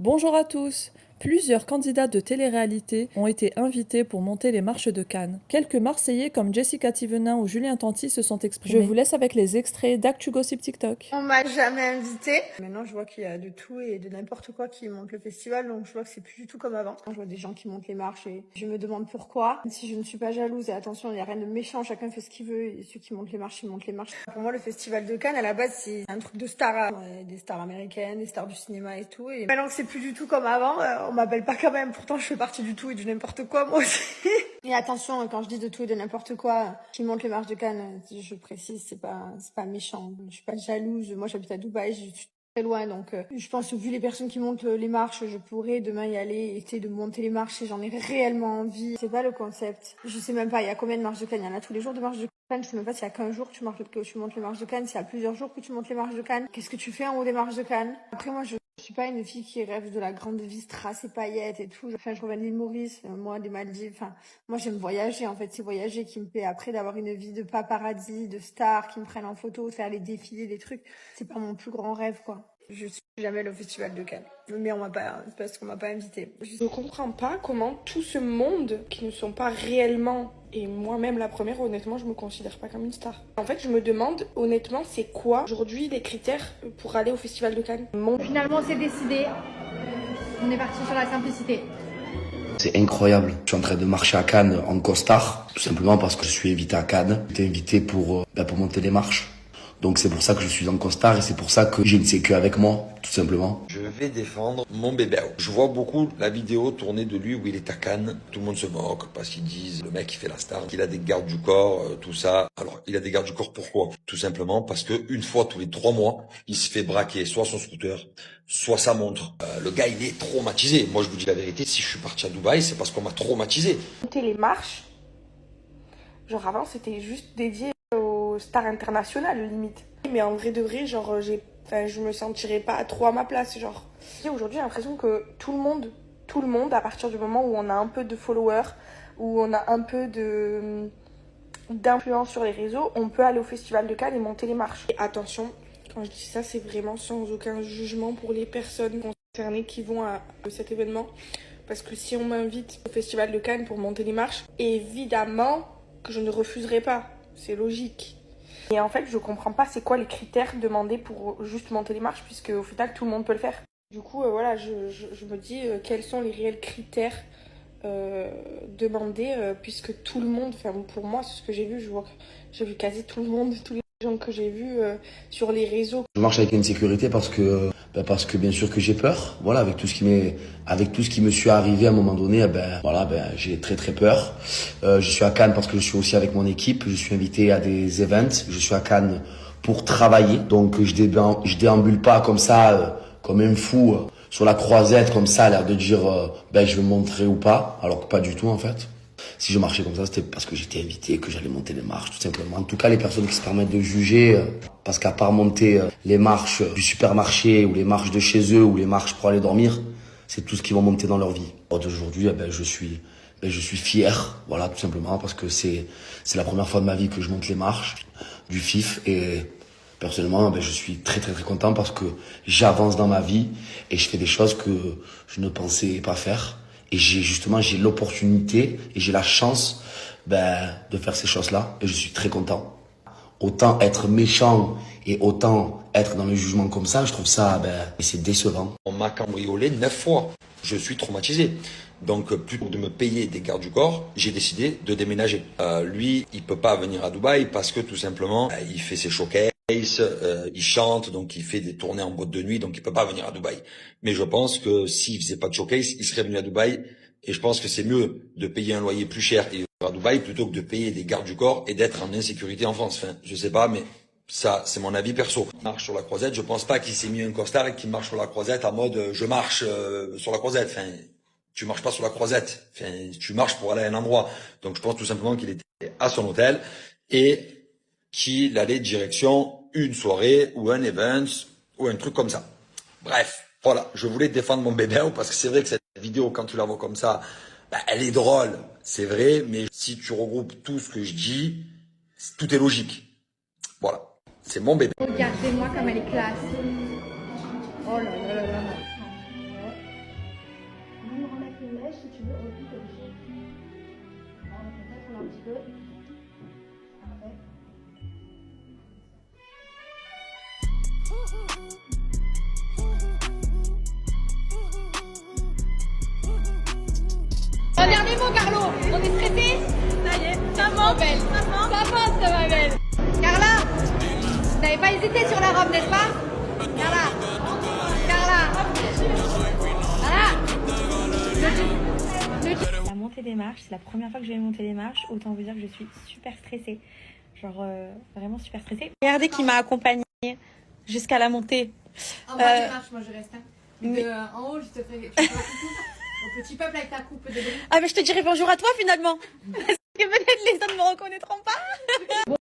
Bonjour à tous! Plusieurs candidats de télé-réalité ont été invités pour monter les marches de Cannes. Quelques Marseillais comme Jessica Thivenin ou Julien Tanti se sont exprimés. Je vous laisse avec les extraits d'Actu Gossip TikTok. On m'a jamais invité. Maintenant, je vois qu'il y a de tout et de n'importe quoi qui monte le festival, donc je vois que c'est plus du tout comme avant. Je vois des gens qui montent les marches et je me demande pourquoi. Si je ne suis pas jalouse, et attention, il n'y a rien de méchant, chacun fait ce qu'il veut et ceux qui montent les marches, ils montent les marches. Pour moi, le festival de Cannes, à la base, c'est un truc de stars, des stars américaines, des stars du cinéma et tout. Et maintenant que c'est plus du tout comme avant, on m'appelle pas quand même. Pourtant, je fais partie du tout et du n'importe quoi, moi aussi. Et attention, quand je dis de tout et de n'importe quoi, qui monte les marches de Cannes, je précise, c'est pas méchant. Je suis pas jalouse. Moi, j'habite à Dubaï, je suis très loin, donc je pense que vu les personnes qui montent les marches, je pourrais demain y aller et essayer de monter les marches si j'en ai réellement envie. C'est pas le concept. Je sais même pas, il y a combien de marches de Cannes? Il y en a tous les jours de marches de Cannes. Je sais même pas s'il y a qu'un jour que tu montes les marches de Cannes, s'il y a plusieurs jours que tu montes les marches de Cannes. Qu'est-ce que tu fais en haut des marches de Cannes? Après, moi, je suis pas une fille qui rêve de la grande vie, strass et paillettes et tout. Enfin, je reviens de l'île Maurice, moi, des Maldives. Enfin, moi, j'aime voyager, en fait. C'est voyager qui me paie après d'avoir une vie de paparazzi, de stars qui me prennent en photo, faire les défilés, des trucs. C'est pas mon plus grand rêve, quoi. Je suis jamais allée au festival de Cannes. Mais on m'a pas, c'est parce qu'on m'a pas invitée. Je comprends pas comment tout ce monde qui ne sont pas réellement, et moi-même la première, honnêtement, je me considère pas comme une star. En fait, je me demande, honnêtement, c'est quoi aujourd'hui les critères pour aller au festival de Cannes? Finalement, c'est décidé. On est parti sur la simplicité. C'est incroyable. Je suis en train de marcher à Cannes en costard, tout simplement parce que je suis invité à Cannes. J'étais invité pour monter les marches. Donc c'est pour ça que je suis en costard et c'est pour ça que je ne sais qu'avec moi, tout simplement. Je vais défendre mon bébé. Je vois beaucoup la vidéo tournée de lui où il est à Cannes. Tout le monde se moque parce qu'ils disent le mec il fait la star, qu'il a des gardes du corps, tout ça. Alors il a des gardes du corps pourquoi? Tout simplement parce que une fois tous les 3 mois, il se fait braquer soit son scooter, soit sa montre. Le gars il est traumatisé. Moi je vous dis la vérité, si je suis parti à Dubaï, c'est parce qu'on m'a traumatisé. Monter les marches, genre avant c'était juste dédié aux stars internationales limite. Mais en vrai de vrai, genre je me sentirais pas trop à ma place, genre. Aujourd'hui j'ai l'impression que tout le monde, à partir du moment où on a un peu de followers, où on a un peu d'influence sur les réseaux, on peut aller au festival de Cannes et monter les marches. Et attention, quand je dis ça, c'est vraiment sans aucun jugement pour les personnes concernées qui vont à cet événement. Parce que si on m'invite au festival de Cannes pour monter les marches, évidemment que je ne refuserai pas. C'est logique. Et en fait, je comprends pas c'est quoi les critères demandés pour juste monter les marches, puisque au final, tout le monde peut le faire. Du coup, voilà, je me dis quels sont les réels critères demandés, puisque tout le monde, enfin pour moi, c'est ce que j'ai vu, je vois que j'ai vu quasi tout le monde, tous les gens que j'ai vus sur les réseaux. Je marche avec une sécurité parce que bien sûr que j'ai peur. Voilà, avec tout ce qui me suis arrivé à un moment donné, j'ai très très peur. Je suis à Cannes parce que je suis aussi avec mon équipe. Je suis invité à des events. Je suis à Cannes pour travailler. Donc je déambule pas comme ça, comme un fou sur la croisette comme ça, à l'air de dire je vais me montrer ou pas, alors que pas du tout en fait. Si je marchais comme ça, c'était parce que j'étais invité, que j'allais monter les marches, tout simplement. En tout cas, les personnes qui se permettent de juger, parce qu'à part monter les marches du supermarché, ou les marches de chez eux, ou les marches pour aller dormir, c'est tout ce qu'ils vont monter dans leur vie. Aujourd'hui, je suis fier, voilà, tout simplement, parce que c'est la première fois de ma vie que je monte les marches du FIF, et personnellement, je suis très très très content parce que j'avance dans ma vie et je fais des choses que je ne pensais pas faire. Et j'ai l'opportunité et j'ai la chance de faire ces choses-là et je suis très content. Autant être méchant et autant être dans le jugement comme ça, je trouve ça, c'est décevant. On m'a cambriolé 9 fois. Je suis traumatisé. Donc, plutôt que de me payer des gardes du corps, j'ai décidé de déménager. Lui, il peut pas venir à Dubaï parce que tout simplement, il fait ses showcases, il chante, donc il fait des tournées en boîte de nuit, donc il peut pas venir à Dubaï. Mais je pense que s'il faisait pas de showcase, il serait venu à Dubaï. Et je pense que c'est mieux de payer un loyer plus cher et de venir à Dubaï plutôt que de payer des gardes du corps et d'être en insécurité en France. Enfin, je sais pas, mais ça, c'est mon avis perso. Il marche sur la croisette, je pense pas qu'il s'est mis un costard et qu'il marche sur la croisette en mode je marche sur la croisette. Enfin, tu marches pas sur la croisette. Enfin, tu marches pour aller à un endroit. Donc je pense tout simplement qu'il était à son hôtel et qu'il allait direction une soirée ou un event ou un truc comme ça. Bref, voilà, je voulais défendre mon bébé parce que c'est vrai que cette vidéo, quand tu la vois comme ça, elle est drôle, c'est vrai, mais si tu regroupes tout ce que je dis, tout est logique. Voilà, c'est mon bébé. Regardez-moi comme elle est classe. Oh là là là là. tu veux, replie comme ça. Alors, peut-être un petit peu. Parfait. Un dernier mot, Carlo. On est stressé? Ça y est, ça monte, belle. Ça va, belle. Carla, vous n'avez pas hésité sur la robe, n'est-ce pas? Carla. Voilà. La montée des marches, c'est la première fois que je vais monter les marches. Autant vous dire que je suis super stressée. Genre vraiment super stressée. Regardez qui m'a accompagnée jusqu'à la montée. En bas des marches, moi je reste. Hein. En haut, je te fais coucou au petit peuple avec ta coupe de blé. Ah mais je te dirai bonjour à toi finalement. Parce que peut-être les autres ne me reconnaîtront pas.